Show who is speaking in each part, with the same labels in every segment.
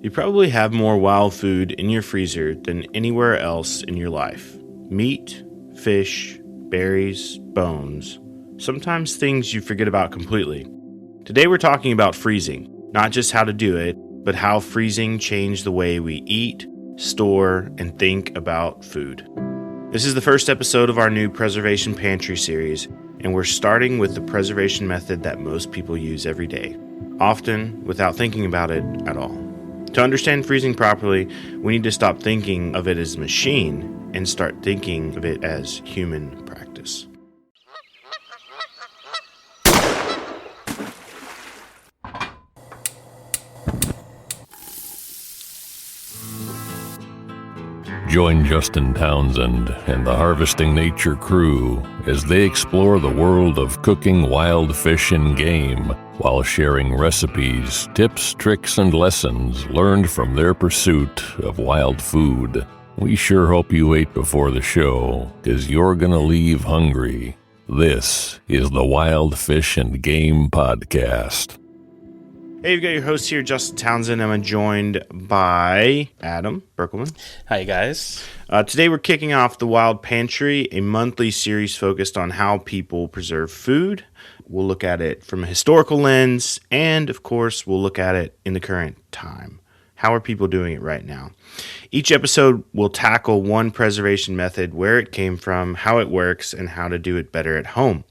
Speaker 1: You probably have more wild food in your freezer than anywhere else in your life. Meat, fish, berries, bones. Sometimes things you forget about completely. Today we're talking about freezing. Not just how to do it, but how freezing changed the way we eat, store, and think about food. This is the first episode of our new Preservation Pantry series, and we're starting with the preservation method that most people use every day, often without thinking about it at all. To understand freezing properly, we need to stop thinking of it as a machine and start thinking of it as human practice.
Speaker 2: Join Justin Townsend and the Harvesting Nature crew as they explore the world of cooking wild fish and game while sharing recipes, tips, tricks, and lessons learned from their pursuit of wild food. We sure hope you ate before the show, 'cause you're gonna leave hungry. This is the Wild Fish and Game Podcast.
Speaker 1: Hey, you've got your host here, Justin Townsend. I'm joined by Adam Berkelmans.
Speaker 3: Hi, guys.
Speaker 1: Today we're kicking off the Wild Pantry, a monthly series focused on how people preserve food. We'll look at it from a historical lens, and of course, we'll look at it in the current time. How are people doing it right now? Each episode will tackle one preservation method, where it came from, how it works, and how to do it better at home.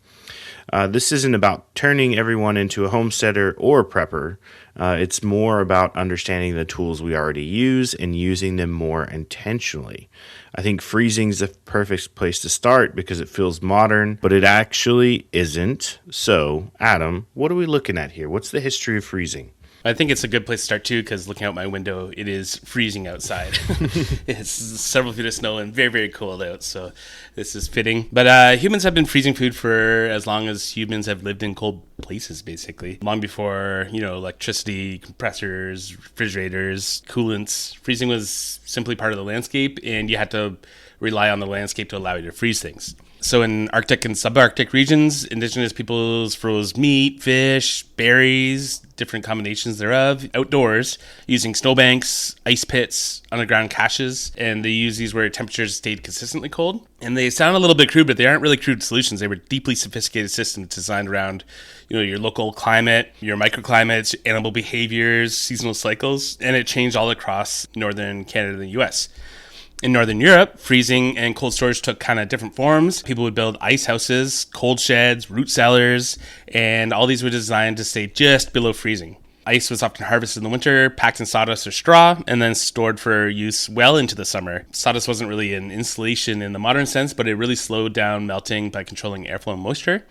Speaker 1: This isn't about turning everyone into a homesteader or a prepper. It's more about understanding the tools we already use and using them more intentionally. I think freezing is the perfect place to start because it feels modern, but it actually isn't. So, Adam, what are we looking at here? What's the history of freezing?
Speaker 3: I think it's a good place to start, too, because looking out my window, it is freezing outside. It's several feet of snow and very, very cold out, so this is fitting. But humans have been freezing food for as long as humans have lived in cold places, basically. Long before, electricity, compressors, refrigerators, coolants. Freezing was simply part of the landscape, and you had to rely on the landscape to allow you to freeze things. So in Arctic and subarctic regions, indigenous peoples froze meat, fish, berries, different combinations thereof, outdoors, using snowbanks, ice pits, underground caches, and they use these where temperatures stayed consistently cold. And they sound a little bit crude, but they aren't really crude solutions. They were deeply sophisticated systems designed around, your local climate, your microclimates, animal behaviors, seasonal cycles, and it changed all across northern Canada and the U.S. In Northern Europe, freezing and cold storage took kind of different forms. People would build ice houses, cold sheds, root cellars, and all these were designed to stay just below freezing. Ice was often harvested in the winter, packed in sawdust or straw, and then stored for use well into the summer. Sawdust wasn't really an insulation in the modern sense, but it really slowed down melting by controlling airflow and moisture.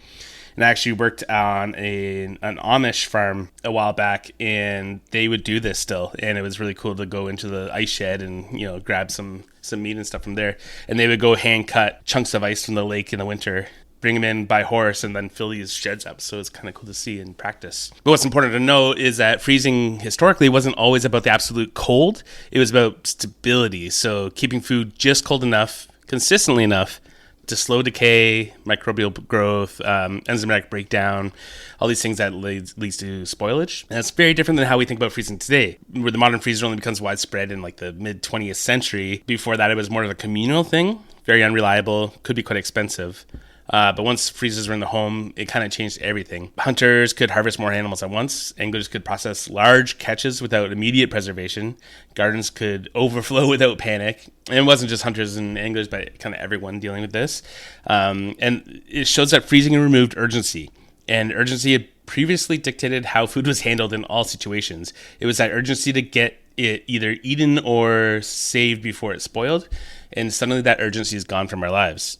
Speaker 3: And I actually worked on an Amish farm a while back, and they would do this still. And it was really cool to go into the ice shed and, grab some meat and stuff from there. And they would go hand cut chunks of ice from the lake in the winter, bring them in by horse, and then fill these sheds up. So it's kind of cool to see in practice. But what's important to know is that freezing historically wasn't always about the absolute cold. It was about stability. So keeping food just cold enough, consistently enough, to slow decay, microbial growth, enzymatic breakdown, all these things that leads to spoilage. And that's very different than how we think about freezing today, where the modern freezer only becomes widespread in the mid-20th century. Before that, it was more of a communal thing, very unreliable, could be quite expensive. But once freezers were in the home, it kind of changed everything. Hunters could harvest more animals at once. Anglers could process large catches without immediate preservation. Gardens could overflow without panic. And it wasn't just hunters and anglers, but kind of everyone dealing with this. And it shows that freezing removed urgency. And urgency had previously dictated how food was handled in all situations. It was that urgency to get it either eaten or saved before it spoiled. And suddenly that urgency is gone from our lives.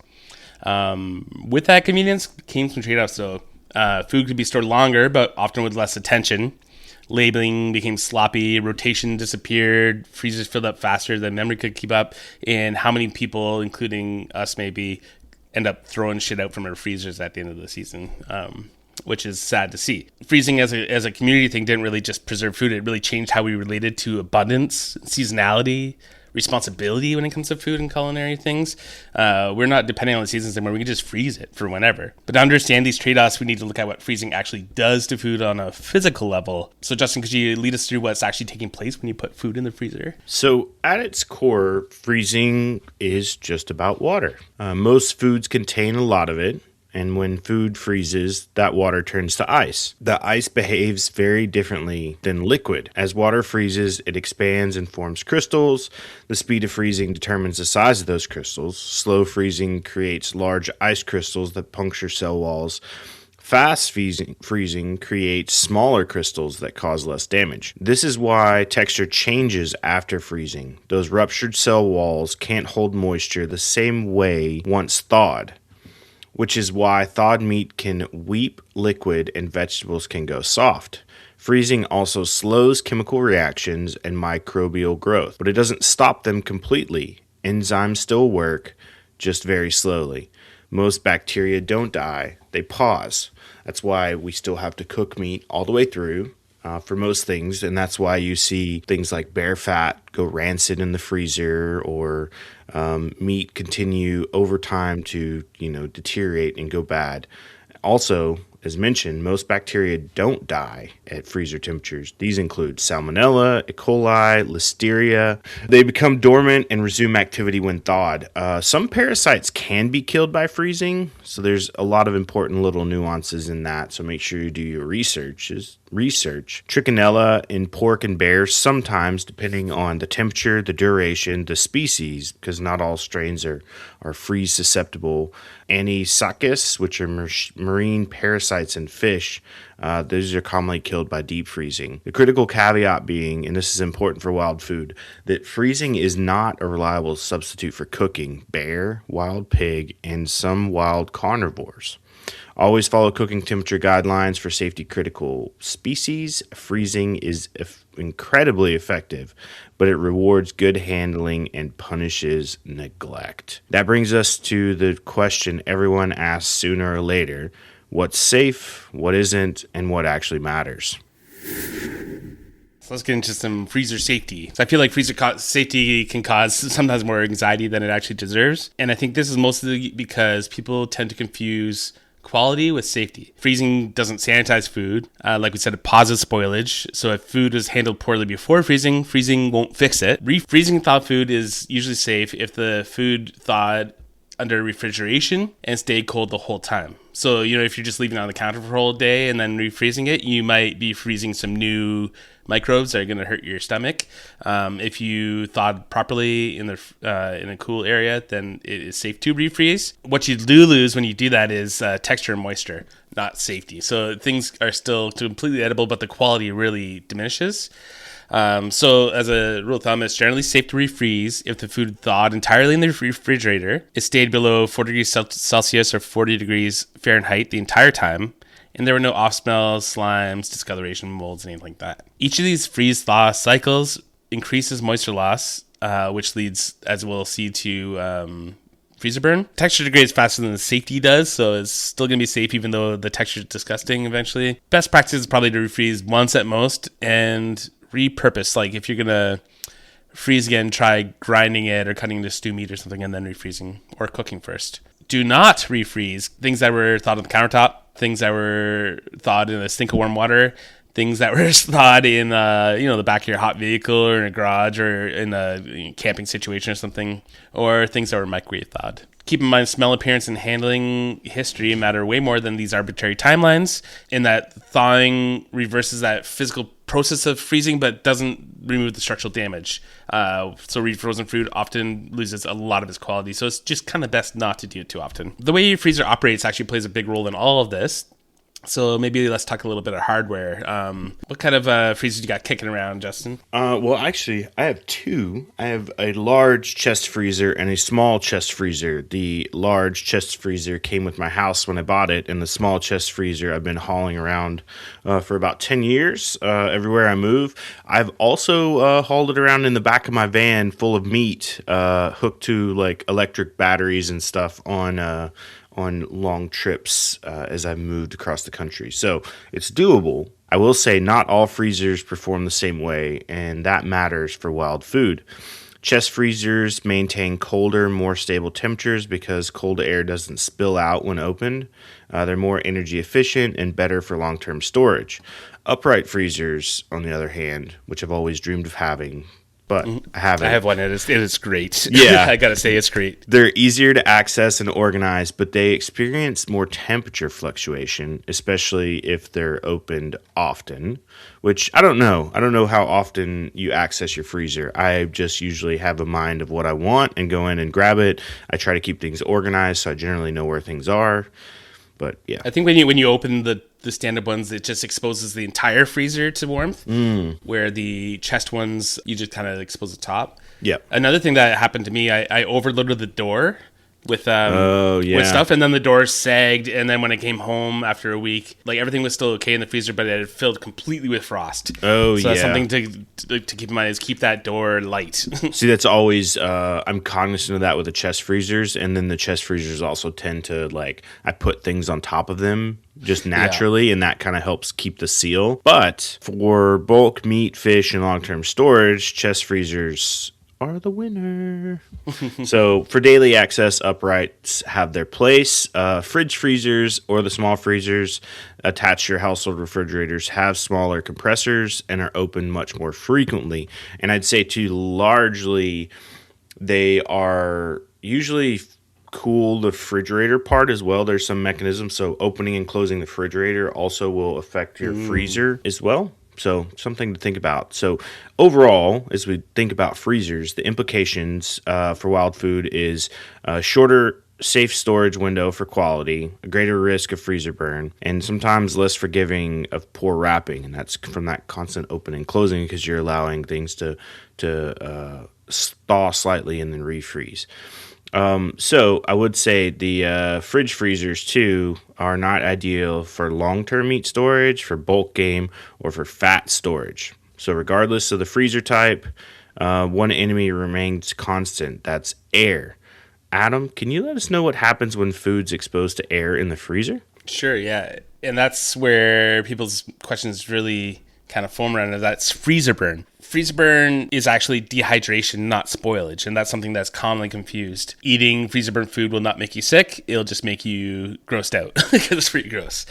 Speaker 3: With that convenience came some trade-offs. So food could be stored longer, but often with less attention. Labeling became sloppy, rotation disappeared, freezers filled up faster than memory could keep up, and how many people, including us maybe, end up throwing shit out from our freezers at the end of the season, which is sad to see. Freezing as a community thing didn't really just preserve food, it really changed how we related to abundance, seasonality, responsibility when it comes to food and culinary things. We're not depending on the seasons anymore. We can just freeze it for whenever. But to understand these trade-offs, we need to look at what freezing actually does to food on a physical level. So Justin, could you lead us through what's actually taking place when you put food in the freezer?
Speaker 1: So at its core, freezing is just about water. Most foods contain a lot of it. And when food freezes, that water turns to ice. The ice behaves very differently than liquid. As water freezes, it expands and forms crystals. The speed of freezing determines the size of those crystals. Slow freezing creates large ice crystals that puncture cell walls. Fast freezing creates smaller crystals that cause less damage. This is why texture changes after freezing. Those ruptured cell walls can't hold moisture the same way once thawed, which is why thawed meat can weep liquid and vegetables can go soft. Freezing also slows chemical reactions and microbial growth, but it doesn't stop them completely. Enzymes still work, just very slowly. Most bacteria don't die, they pause. That's why we still have to cook meat all the way through. For most things, and that's why you see things like bear fat go rancid in the freezer, or meat continue over time to deteriorate and go bad. Also, as mentioned, most bacteria don't die at freezer temperatures. These include Salmonella, E. coli, Listeria. They become dormant and resume activity when thawed. Some parasites can be killed by freezing, so there's a lot of important little nuances in that, so make sure you do your research. Trichinella in pork and bears, sometimes, depending on the temperature, the duration, the species, because not all strains are freeze susceptible. Anisakis, which are marine parasites in fish, those are commonly killed by deep freezing. The critical caveat being, and this is important for wild food, that freezing is not a reliable substitute for cooking bear, wild pig, and some wild carnivores. Always follow cooking temperature guidelines for safety critical species. Freezing is incredibly effective, but it rewards good handling and punishes neglect. That brings us to the question everyone asks sooner or later: what's safe, what isn't, and what actually matters?
Speaker 3: So let's get into some freezer safety. So I feel like freezer safety can cause sometimes more anxiety than it actually deserves. And I think this is mostly because people tend to confuse quality with safety. Freezing doesn't sanitize food. Like we said, it pauses spoilage. So if food was handled poorly before freezing, freezing won't fix it. Refreezing thawed food is usually safe if the food thawed under refrigeration and stayed cold the whole time. So, if you're just leaving it on the counter for a whole day and then refreezing it, you might be freezing some new microbes that are going to hurt your stomach. If you thawed properly in a cool area, then it is safe to refreeze. What you do lose when you do that is texture and moisture, not safety. So things are still completely edible, but the quality really diminishes. So as a rule of thumb, it's generally safe to refreeze if the food thawed entirely in the refrigerator. It stayed below 4 degrees Celsius or 40 degrees Fahrenheit the entire time, and there were no off smells, slimes, discoloration, molds, anything like that. Each of these freeze-thaw cycles increases moisture loss, which leads, as we'll see, to freezer burn. Texture degrades faster than the safety does, so it's still going to be safe even though the texture is disgusting eventually. Best practice is probably to refreeze once at most and repurpose. Like if you're going to freeze again, try grinding it or cutting into stew meat or something and then refreezing or cooking first. Do not refreeze things that were thawed on the countertop, things that were thawed in a sink of warm water, things that were thawed in the back of your hot vehicle or in a garage or in a camping situation or something, or things that were microwave thawed. Keep in mind, smell, appearance, and handling history matter way more than these arbitrary timelines, in that thawing reverses that physical process of freezing but doesn't remove the structural damage. So refrozen food often loses a lot of its quality, so it's just kind of best not to do it too often. The way your freezer operates actually plays a big role in all of this. So maybe let's talk a little bit of hardware. What kind of freezers you got kicking around, Justin?
Speaker 1: Well, actually, I have two. I have a large chest freezer and a small chest freezer. The large chest freezer came with my house when I bought it, and the small chest freezer I've been hauling around for about 10 years everywhere I move. I've also hauled it around in the back of my van full of meat, hooked to like electric batteries and stuff on long trips as I've moved across the country. So it's doable. I will say not all freezers perform the same way, and that matters for wild food. Chest freezers maintain colder, more stable temperatures because cold air doesn't spill out when opened. They're more energy efficient and better for long-term storage. Upright freezers, on the other hand, which I've always dreamed of having, but I haven't.
Speaker 3: I have one. It is great.
Speaker 1: Yeah.
Speaker 3: I gotta say, it's great.
Speaker 1: They're easier to access and organize, but they experience more temperature fluctuation, especially if they're opened often, which I don't know. I don't know how often you access your freezer. I just usually have a mind of what I want and go in and grab it. I try to keep things organized, so I generally know where things are. But yeah.
Speaker 3: I think when you open the standard ones, it just exposes the entire freezer to warmth, where the chest ones, you just kind of expose the top.
Speaker 1: Yep.
Speaker 3: Another thing that happened to me, I overloaded the door with
Speaker 1: with
Speaker 3: stuff, and then the door sagged, and then when I came home after a week, like everything was still okay in the freezer, but it had filled completely with frost.
Speaker 1: So
Speaker 3: that's something to keep in mind, is keep that door light.
Speaker 1: See, that's always I'm cognizant of that with the chest freezers, and then the chest freezers also tend to, like, I put things on top of them just naturally, and that kind of helps keep the seal. But for bulk meat, fish, and long-term storage, chest freezers are the winner. So for daily access, uprights have their place. Fridge freezers or the small freezers attached to your household refrigerators have smaller compressors and are open much more frequently. And I'd say too, largely they are usually cool the refrigerator part as well. There's some mechanisms, so opening and closing the refrigerator also will affect your freezer as well. So something to think about. So overall, as we think about freezers, the implications for wild food is a shorter safe storage window for quality, a greater risk of freezer burn, and sometimes less forgiving of poor wrapping. And that's from that constant opening and closing, because you're allowing things to thaw slightly and then refreeze. So I would say the fridge freezers too are not ideal for long-term meat storage, for bulk game, or for fat storage. So regardless of the freezer type, one enemy remains constant. That's air. Adam, can you let us know what happens when food's exposed to air in the freezer?
Speaker 3: Sure, yeah. And that's where people's questions really kind of form around it. That's freezer burn. Freezer burn is actually dehydration, not spoilage, and that's something that's commonly confused. Eating freezer burn food will not make you sick, it'll just make you grossed out, because it's pretty gross.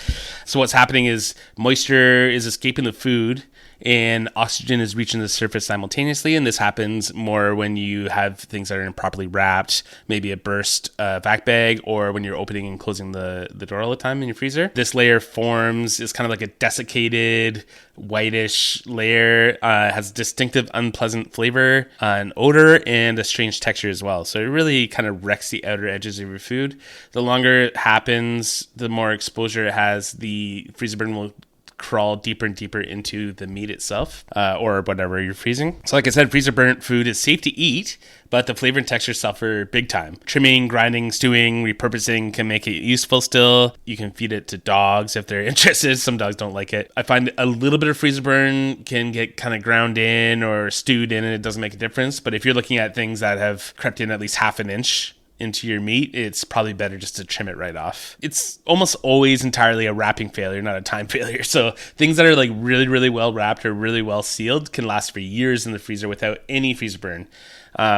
Speaker 3: So what's happening is moisture is escaping the food, and oxygen is reaching the surface simultaneously, and this happens more when you have things that are improperly wrapped, maybe a burst vac bag, or when you're opening and closing the door all the time in your freezer. This layer forms, is kind of like a desiccated, whitish layer, has distinctive unpleasant flavor, an odor, and a strange texture as well. So it really kind of wrecks the outer edges of your food. The longer it happens, the more exposure it has, the freezer burn will crawl deeper and deeper into the meat itself, or whatever you're freezing. So like I said, freezer burnt food is safe to eat, but the flavor and texture suffer big time. Trimming, grinding, stewing, repurposing can make it useful still. You can feed it to dogs if they're interested. Some dogs don't like it. I find a little bit of freezer burn can get kind of ground in or stewed in, and it doesn't make a difference. But if you're looking at things that have crept in at least half an inch into your meat, it's probably better just to trim it right off. It's almost always entirely a wrapping failure, not a time failure. So things that are like really, really well wrapped or really well sealed can last for years in the freezer without any freezer burn.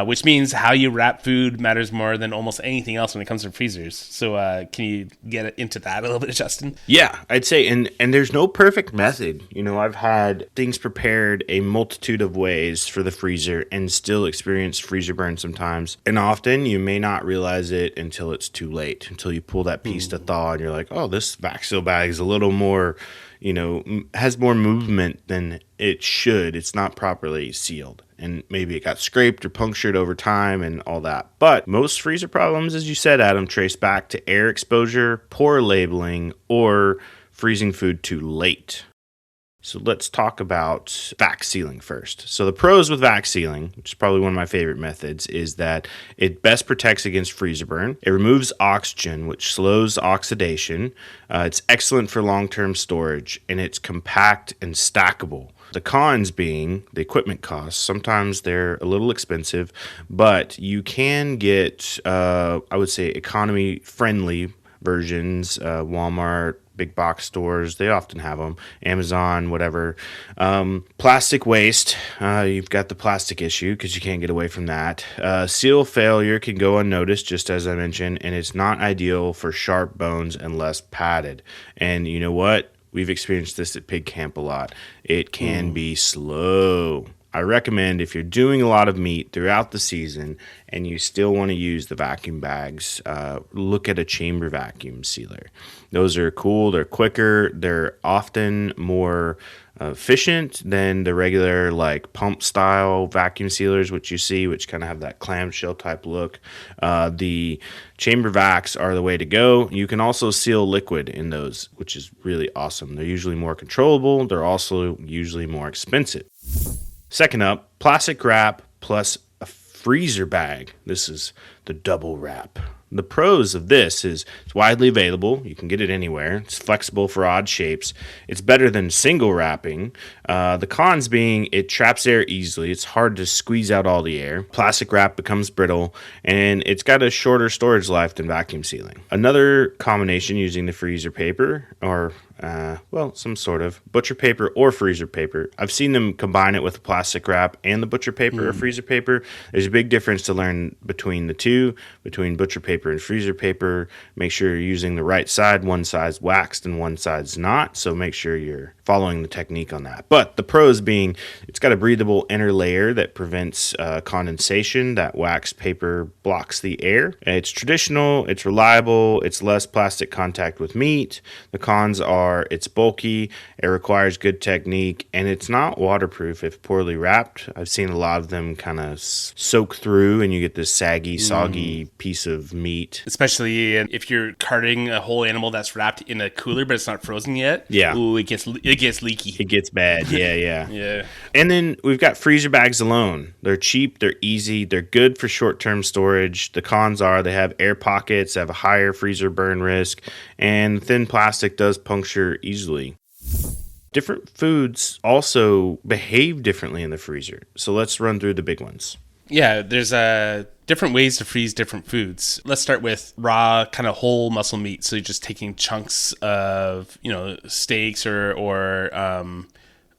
Speaker 3: Which means how you wrap food matters more than almost anything else when it comes to freezers. So can you get into that a little bit, Justin?
Speaker 1: Yeah, I'd say, and there's no perfect method. You know, I've had things prepared a multitude of ways for the freezer and still experience freezer burn sometimes. And often you may not realize it until it's too late, until you pull that piece to thaw and you're like, oh, this vac seal bag is a little more, you know, has more movement than it should. It's not properly sealed. And maybe it got scraped or punctured over time and all that. But most freezer problems, as you said, Adam, trace back to air exposure, poor labeling, or freezing food too late. So let's talk about vac sealing first. So the pros with vac sealing, which is probably one of my favorite methods, is that it best protects against freezer burn. It removes oxygen, which slows oxidation. It's excellent for long-term storage, and it's compact and stackable. The cons being the equipment costs. Sometimes they're a little expensive, but you can get, I would say, economy-friendly versions, Walmart, big box stores, they often have them. Amazon, whatever. Plastic waste, you've got the plastic issue because you can't get away from that. Seal failure can go unnoticed, just as I mentioned, and it's not ideal for sharp bones unless padded. And you know what? We've experienced this at pig camp a lot. It can be slow. I recommend if you're doing a lot of meat throughout the season and you still want to use the vacuum bags, look at a chamber vacuum sealer. Those are cool. They're quicker. They're often more efficient than the regular like pump style vacuum sealers, which you see, which kind of have that clamshell type look. The chamber vacs are the way to go. You can also seal liquid in those, which is really awesome. They're usually more controllable. They're also usually more expensive. Second up, plastic wrap plus a freezer bag. This is the double wrap. The pros of this is it's widely available. You can get it anywhere. It's flexible for odd shapes. It's better than single wrapping. The cons being it traps air easily. It's hard to squeeze out all the air. Plastic wrap becomes brittle, and it's got a shorter storage life than vacuum sealing. Another combination using the freezer paper or some sort of butcher paper or freezer paper. I've seen them combine it with plastic wrap and the butcher paper or freezer paper. There's a big difference to learn between the two, between butcher paper and freezer paper. Make sure you're using the right side. One side's waxed and one side's not, so make sure you're following the technique on that. But the pros being it's got a breathable inner layer that prevents condensation. That waxed paper blocks the air. It's traditional, it's reliable, it's less plastic contact with meat. The cons are it's bulky, it requires good technique, and it's not waterproof if poorly wrapped. I've seen a lot of them kind of soak through and you get this saggy, soggy piece of meat.
Speaker 3: Especially if you're carting a whole animal that's wrapped in a cooler but it's not frozen yet.
Speaker 1: Yeah.
Speaker 3: Ooh, it gets leaky.
Speaker 1: It gets bad. Yeah.
Speaker 3: Yeah.
Speaker 1: And then we've got freezer bags alone. They're cheap, they're easy, they're good for short-term storage. The cons are they have air pockets, they have a higher freezer burn risk, and thin plastic does puncture easily. Different foods also behave differently in the freezer. So let's run through the big ones.
Speaker 3: Yeah, there's different ways to freeze different foods. Let's start with raw, kind of whole muscle meat. So you're just taking chunks of, steaks or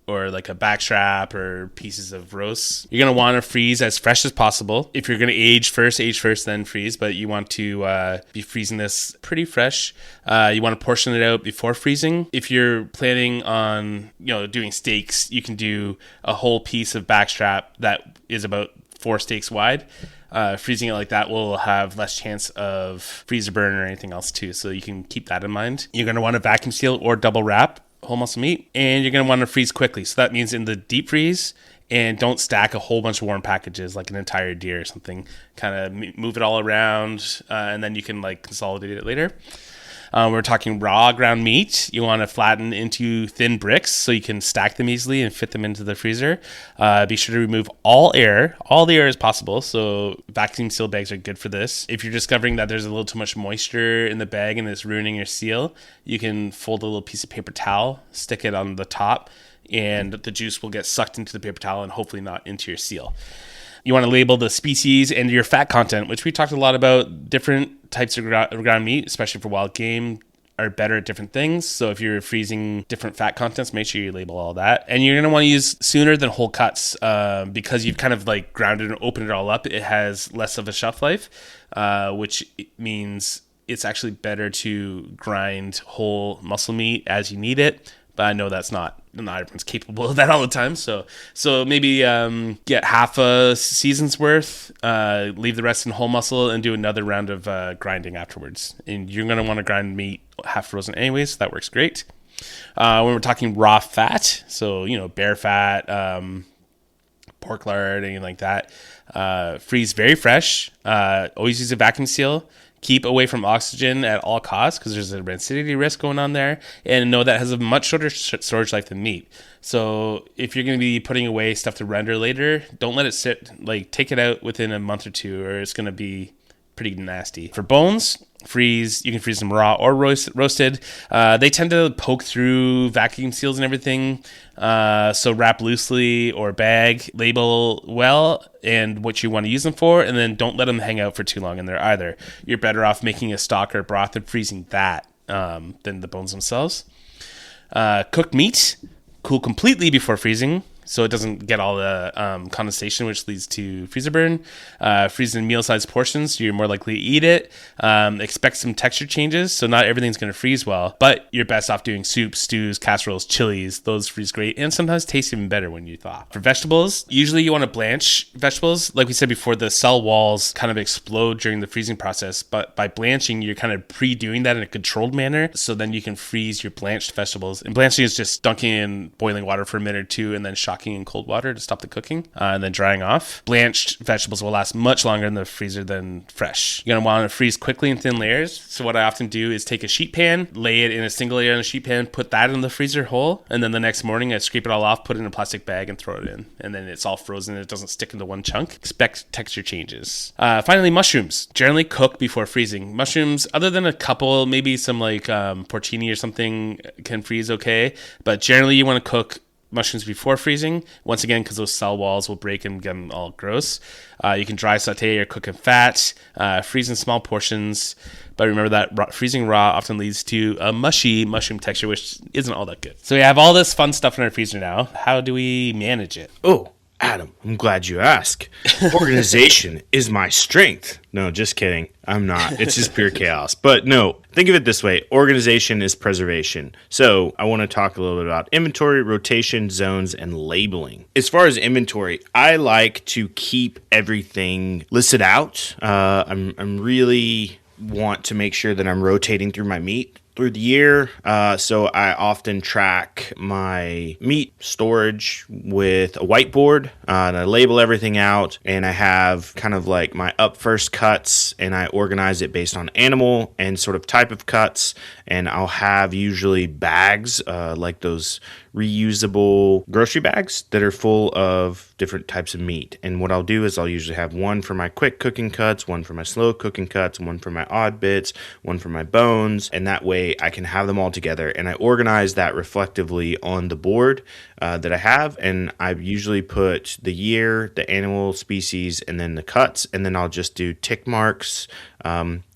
Speaker 3: like a backstrap or pieces of roast. You're going to want to freeze as fresh as possible. If you're going to age first, then freeze. But you want to be freezing this pretty fresh. You want to portion it out before freezing. If you're planning on, doing steaks, you can do a whole piece of backstrap that is about 4 steaks wide. Freezing it like that will have less chance of freezer burn or anything else too. So you can keep that in mind. You're going to want to vacuum seal or double wrap whole muscle meat, and you're going to want to freeze quickly. So that means in the deep freeze, and don't stack a whole bunch of warm packages like an entire deer or something. Kind of move it all around, and then you can consolidate it later. We're talking raw ground meat. You want to flatten into thin bricks so you can stack them easily and fit them into the freezer. Be sure to remove all the air as possible. So vacuum seal bags are good for this. If you're discovering that there's a little too much moisture in the bag and it's ruining your seal, you can fold a little piece of paper towel, stick it on the top, and the juice will get sucked into the paper towel and hopefully not into your seal. You want to label the species and your fat content, which we talked a lot about. Different types of ground meat, especially for wild game, are better at different things. So if you're freezing different fat contents, make sure you label all that. And you're going to want to use sooner than whole cuts because you've kind of grounded and opened it all up. It has less of a shelf life, which means it's actually better to grind whole muscle meat as you need it. But I know not everyone's capable of that all the time. So maybe get half a season's worth, leave the rest in whole muscle, and do another round of grinding afterwards. And you're going to want to grind meat half frozen anyways, so that works great. When we're talking raw fat, so, bear fat, pork lard, anything like that, freeze very fresh. Always use a vacuum seal. Keep away from oxygen at all costs because there's a rancidity risk going on there. And know that has a much shorter storage life than meat. So if you're going to be putting away stuff to render later, don't let it sit. Take it out within a month or two or it's going to be pretty nasty. For bones, you can freeze them raw or roasted. They tend to poke through vacuum seals and everything. So wrap loosely or bag, label well and what you want to use them for, and then don't let them hang out for too long in there either. You're better off making a stock or broth and freezing that than the bones themselves. Cooked meat, cool completely before freezing, so it doesn't get all the condensation, which leads to freezer burn. Freeze in meal-sized portions, so you're more likely to eat it. Expect some texture changes, so not everything's going to freeze well, but you're best off doing soups, stews, casseroles, chilies. Those freeze great and sometimes taste even better when you thaw. For vegetables, usually you want to blanch vegetables. Like we said before, the cell walls kind of explode during the freezing process, but by blanching, you're kind of pre-doing that in a controlled manner, so then you can freeze your blanched vegetables. And blanching is just dunking in boiling water for a minute or two and then shocking in cold water to stop the cooking, and then drying off. Blanched vegetables will last much longer in the freezer than fresh. You're going to want to freeze quickly in thin layers. So what I often do is take a sheet pan, lay it in a single layer on a sheet pan, put that in the freezer whole, and then the next morning I scrape it all off, put it in a plastic bag, and throw it in. And then it's all frozen and it doesn't stick into one chunk. Expect texture changes. Finally, mushrooms. Generally cook before freezing. Mushrooms, other than a couple, maybe some like porcini or something can freeze okay, but generally you want to cook mushrooms before freezing, once again because those cell walls will break and get them all gross. You can dry saute or cook in fat, freeze in small portions, but remember that freezing raw often leads to a mushy mushroom texture, which isn't all that good. So we have all this fun stuff in our freezer now. How do we manage it?
Speaker 1: Oh, Adam, I'm glad you asked. Organization is my strength. No, just kidding. I'm not. It's just pure chaos. But no, think of it this way. Organization is preservation. So I want to talk a little bit about inventory, rotation, zones, and labeling. As far as inventory, I like to keep everything listed out. I'm really want to make sure that I'm rotating through my meat through the year. So I often track my meat storage with a whiteboard, and I label everything out, and I have kind of like my up first cuts, and I organize it based on animal and sort of type of cuts. And I'll have usually bags, like those reusable grocery bags that are full of different types of meat. And what I'll do is I'll usually have one for my quick cooking cuts, one for my slow cooking cuts, one for my odd bits, one for my bones. And that way I can have them all together. And I organize that reflectively on the board that I have. And I usually put the year, the animal species, and then the cuts. And then I'll just do tick marks.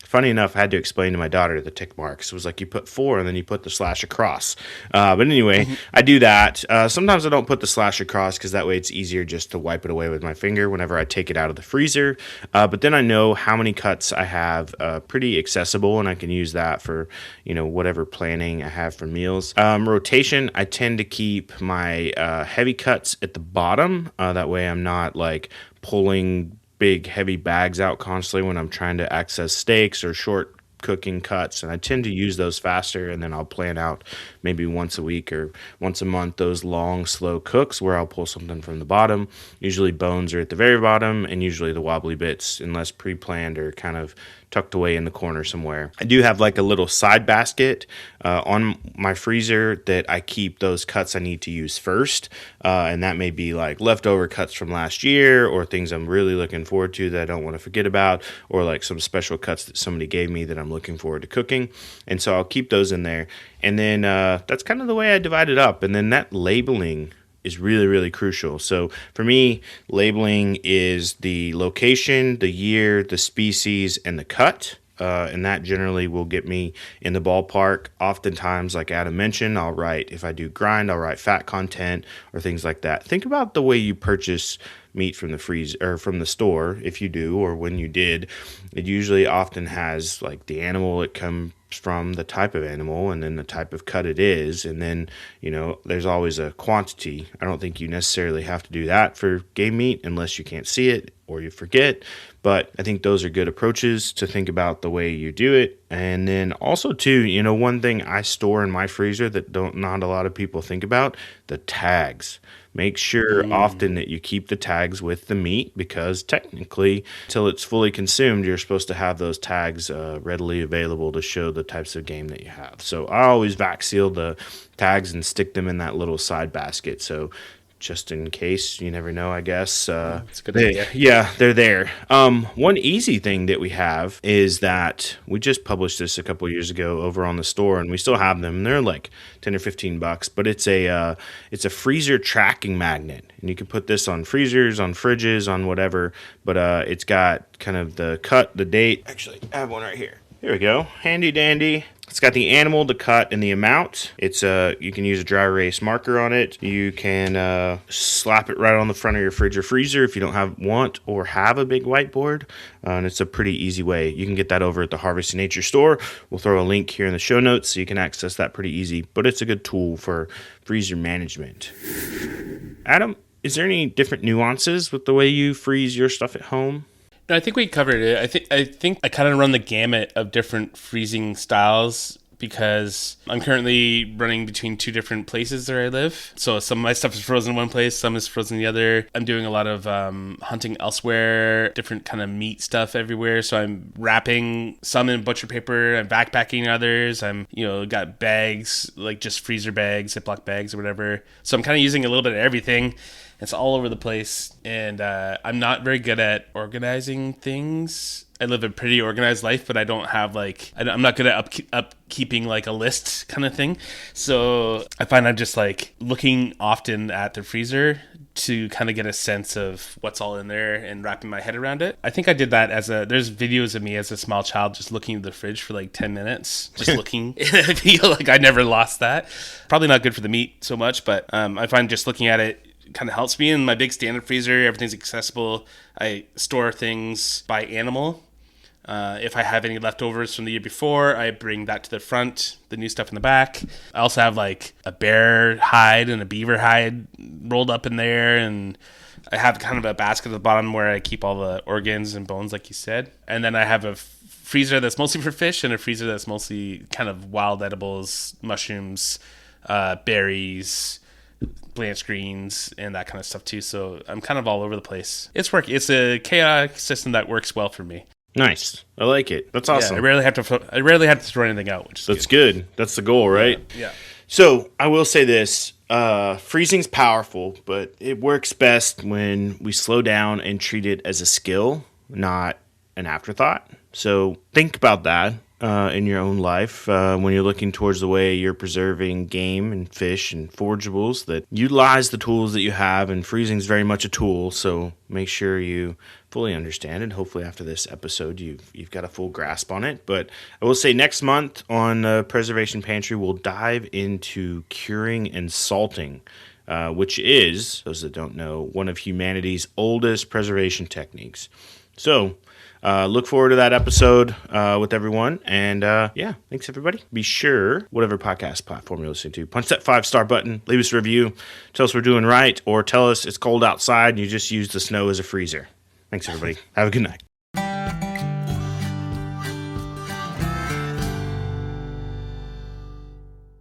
Speaker 1: Funny enough, I had to explain to my daughter the tick marks. It was like you put 4 and then you put the slash across. But anyway, I do that. Sometimes I don't put the slash across because that way it's easier just to wipe it away with my finger whenever I take it out of the freezer. But then I know how many cuts I have pretty accessible, and I can use that for, whatever planning I have for meals. Rotation, I tend to keep my heavy cuts at the bottom. That way I'm not like pulling big heavy bags out constantly when I'm trying to access steaks or short cooking cuts, and I tend to use those faster, and then I'll plan out maybe once a week or once a month those long slow cooks where I'll pull something from the bottom. Usually bones are at the very bottom, and usually the wobbly bits, unless pre-planned, are kind of tucked away in the corner somewhere. I do have like a little side basket on my freezer that I keep those cuts I need to use first, and that may be like leftover cuts from last year or things I'm really looking forward to that I don't want to forget about, or like some special cuts that somebody gave me that I'm looking forward to cooking. And so I'll keep those in there. And then that's kind of the way I divide it up. And then that labeling is really, really crucial. So for me, labeling is the location, the year, the species, and the cut. And that generally will get me in the ballpark. Oftentimes, like Adam mentioned, I'll write, if I do grind, I'll write fat content or things like that. Think about the way you purchase meat from the freezer or from the store, if you do, or when you did. It usually often has like the animal it comes from, the type of animal, and then the type of cut it is. And then, there's always a quantity. I don't think you necessarily have to do that for game meat unless you can't see it or you forget. But I think those are good approaches to think about the way you do it. And then also too, one thing I store in my freezer that not a lot of people think about, the tags. Make sure often that you keep the tags with the meat, because technically, until it's fully consumed, you're supposed to have those tags readily available to show the types of game that you have. So I always vac seal the tags and stick them in that little side basket. So just in case, you never know, I guess.
Speaker 3: That's a good idea.
Speaker 1: Yeah, they're there. One easy thing that we have is that we just published this a couple years ago over on the store, and we still have them. They're like $10 or $15, but it's a freezer tracking magnet, and you can put this on freezers, on fridges, on whatever. But it's got kind of the cut, the date. Actually, I have one right here. Here we go. Handy dandy. It's got the animal, the cut, and the amount. It's you can use a dry erase marker on it. You can slap it right on the front of your fridge or freezer if you don't want or have a big whiteboard. And it's a pretty easy way. You can get that over at the Harvesting Nature store. We'll throw a link here in the show notes so you can access that pretty easy. But it's a good tool for freezer management. Adam, is there any different nuances with the way you freeze your stuff at home?
Speaker 3: No, I think we covered it. I think I kind of run the gamut of different freezing styles because I'm currently running between two different places where I live. So some of my stuff is frozen in one place, some is frozen in the other. I'm doing a lot of hunting elsewhere, different kind of meat stuff everywhere. So I'm wrapping some in butcher paper, I'm backpacking others. I'm, got bags, like just freezer bags, Ziploc bags or whatever. So I'm kind of using a little bit of everything. It's all over the place, and I'm not very good at organizing things. I live a pretty organized life, but I don't have I'm not good at upkeeping like a list kind of thing. So I find I'm just like looking often at the freezer to kind of get a sense of what's all in there and wrapping my head around it. I think I did that there's videos of me as a small child just looking at the fridge for like 10 minutes, just looking. I feel like I never lost that. Probably not good for the meat so much, but I find just looking at it kind of helps me. In my big standard freezer, everything's accessible. I store things by animal. If I have any leftovers from the year before, I bring that to the front, the new stuff in the back. I also have like a bear hide and a beaver hide rolled up in there, and I have kind of a basket at the bottom where I keep all the organs and bones, like you said. And then I have a freezer that's mostly for fish and a freezer that's mostly kind of wild edibles, mushrooms, berries, blanched greens, and that kind of stuff too. So I'm kind of all over the place. It's working. It's a chaotic system that works well for me.
Speaker 1: Nice. I like it. That's awesome.
Speaker 3: Yeah, I rarely have to throw anything out, which is
Speaker 1: That's good. That's the goal, right?
Speaker 3: Yeah.
Speaker 1: So I will say this. Freezing's powerful, but it works best when we slow down and treat it as a skill, not an afterthought. So think about that in your own life when you're looking towards the way you're preserving game and fish and forageables, that utilize the tools that you have, and freezing is very much a tool, so make sure you fully understand it. Hopefully after this episode you've got a full grasp on it. But I will say next month on Preservation Pantry we'll dive into curing and salting, which is, those that don't know, one of humanity's oldest preservation techniques. So look forward to that episode with everyone. And thanks everybody. Be sure, whatever podcast platform you're listening to, punch that 5-star button, leave us a review, tell us we're doing right, or tell us it's cold outside and you just use the snow as a freezer. Thanks everybody. Have a good night.